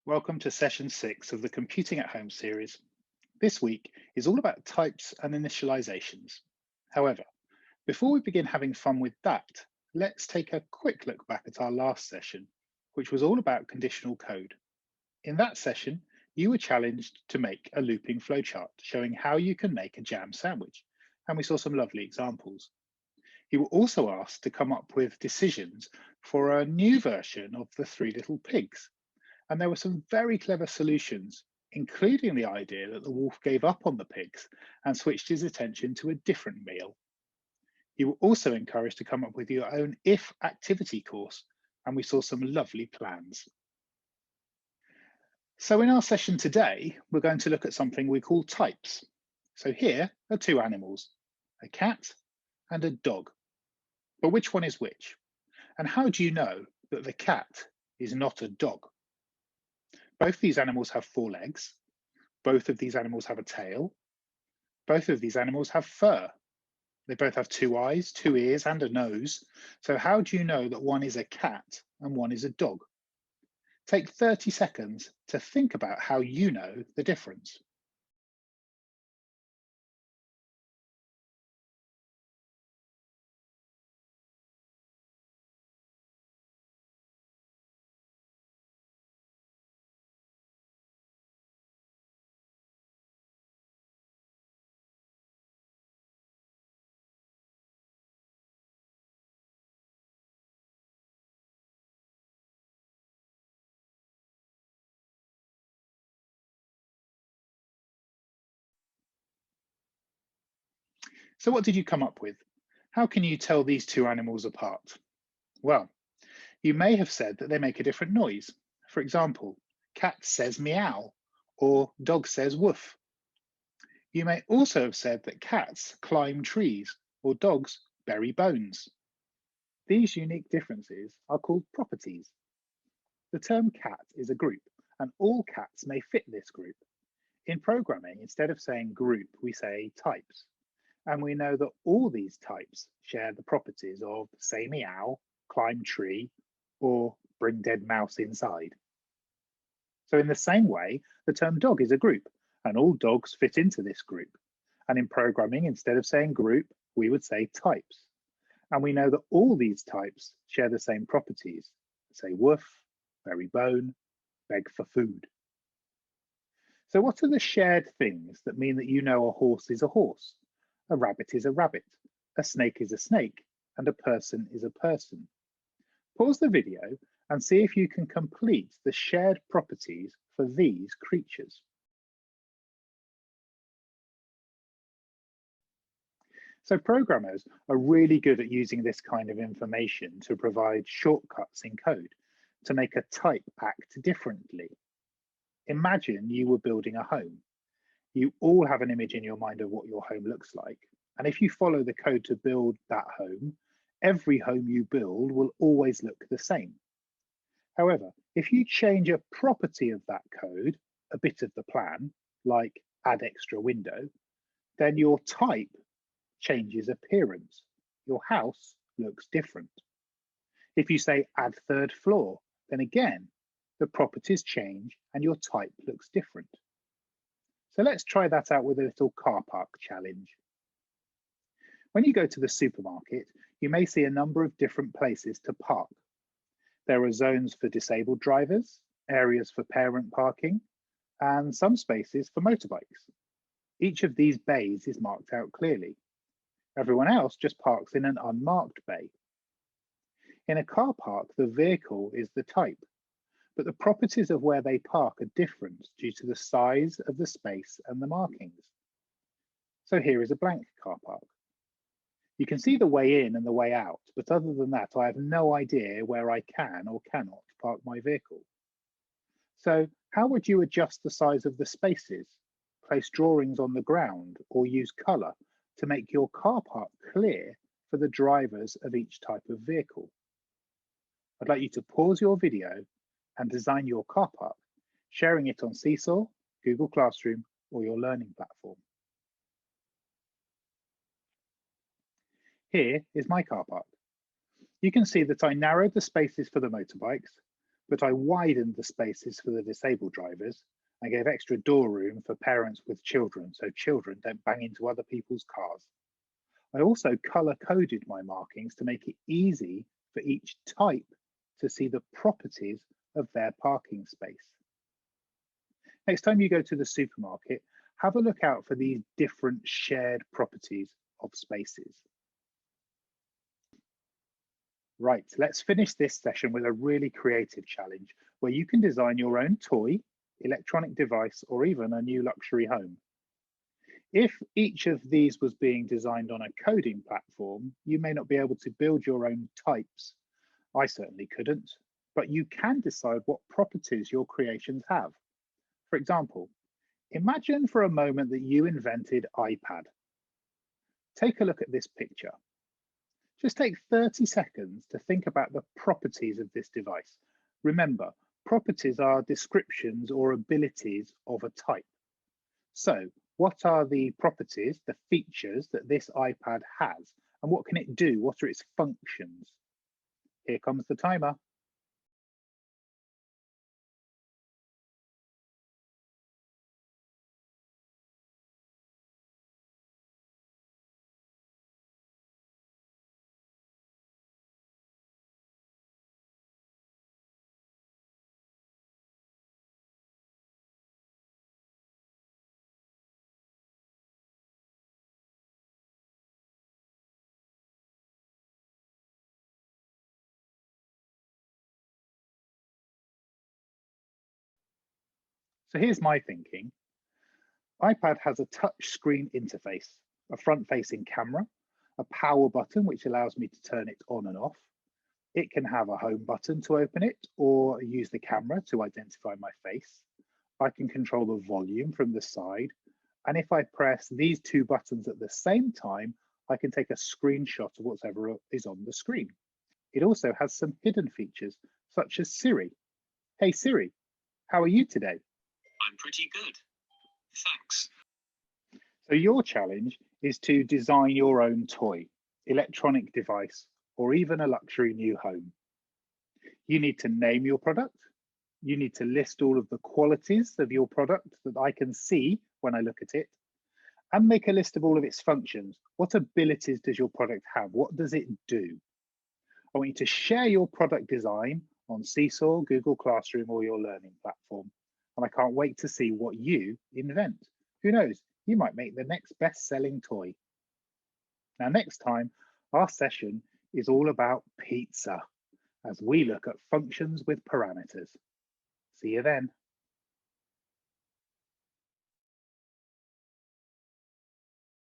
Welcome to session 6 of the Computing at Home series. This week is all about types and initializations. However, before we begin having fun with that, let's take a quick look back at our last session, which was all about conditional code. In that session, you were challenged to make a looping flowchart showing how you can make a jam sandwich, and we saw some lovely examples. You were also asked to come up with decisions for a new version of the Three Little Pigs, and there were some very clever solutions, including the idea that the wolf gave up on the pigs and switched his attention to a different meal. You were also encouraged to come up with your own if activity course, and we saw some lovely plans. So in our session today, we're going to look at something we call types. So here are two animals, a cat and a dog. But which one is which? And how do you know that the cat is not a dog? Both these animals have four legs. Both of these animals have a tail. Both of these animals have fur. They both have two eyes, two ears, and a nose. So how do you know that one is a cat and one is a dog? Take 30 seconds to think about how you know the difference. So what did you come up with? How can you tell these two animals apart? Well, you may have said that they make a different noise. For example, cat says meow or dog says woof. You may also have said that cats climb trees or dogs bury bones. These unique differences are called properties. The term cat is a group, and all cats may fit this group. In programming, instead of saying group, we say types. And we know that all these types share the properties of say meow, climb tree, or bring dead mouse inside. So in the same way, the term dog is a group, and all dogs fit into this group. And in programming, instead of saying group, we would say types. And we know that all these types share the same properties, say woof, bury bone, beg for food. So what are the shared things that mean that you know a horse is a horse, a rabbit is a rabbit, a snake is a snake, and a person is a person? Pause the video and see if you can complete the shared properties for these creatures. So programmers are really good at using this kind of information to provide shortcuts in code to make a type act differently. Imagine you were building a home. You all have an image in your mind of what your home looks like. And if you follow the code to build that home, every home you build will always look the same. However, if you change a property of that code, a bit of the plan, like add extra window, then your type changes appearance. Your house looks different. If you say add third floor, then again, the properties change and your type looks different. So let's try that out with a little car park challenge. When you go to the supermarket, you may see a number of different places to park. There are zones for disabled drivers, areas for parent parking, and some spaces for motorbikes. Each of these bays is marked out clearly. Everyone else just parks in an unmarked bay. In a car park, the vehicle is the type, but the properties of where they park are different due to the size of the space and the markings. So here is a blank car park. You can see the way in and the way out, but other than that, I have no idea where I can or cannot park my vehicle. So how would you adjust the size of the spaces, place drawings on the ground, or use colour to make your car park clear for the drivers of each type of vehicle? I'd like you to pause your video and design your car park, sharing it on Seesaw, Google Classroom, or your learning platform. Here is my car park. You can see that I narrowed the spaces for the motorbikes, but I widened the spaces for the disabled drivers and gave extra door room for parents with children so children don't bang into other people's cars. I also color coded my markings to make it easy for each type to see the properties of their parking space. Next time you go to the supermarket, have a look out for these different shared properties of spaces. Right, let's finish this session with a really creative challenge where you can design your own toy, electronic device, or even a new luxury home. If each of these was being designed on a coding platform, you may not be able to build your own types. I certainly couldn't, but you can decide what properties your creations have. For example, imagine for a moment that you invented iPad. Take a look at this picture. Just take 30 seconds to think about the properties of this device. Remember, properties are descriptions or abilities of a type. So, what are the properties, the features that this iPad has, and what can it do? What are its functions? Here comes the timer. So here's my thinking. iPad has a touch screen interface, a front-facing camera, a power button which allows me to turn it on and off. It can have a home button to open it or use the camera to identify my face. I can control the volume from the side. And if I press these two buttons at the same time, I can take a screenshot of whatever is on the screen. It also has some hidden features, such as Siri. Hey Siri, how are you today? I'm pretty good. Thanks. So your challenge is to design your own toy, electronic device, or even a luxury new home. You need to name your product. You need to list all of the qualities of your product that I can see when I look at it, and make a list of all of its functions. What abilities does your product have? What does it do? I want you to share your product design on Seesaw, Google Classroom, or your learning platform. And I can't wait to see what you invent. Who knows, you might make the next best-selling toy. Now, next time, our session is all about pizza as we look at functions with parameters. See you then.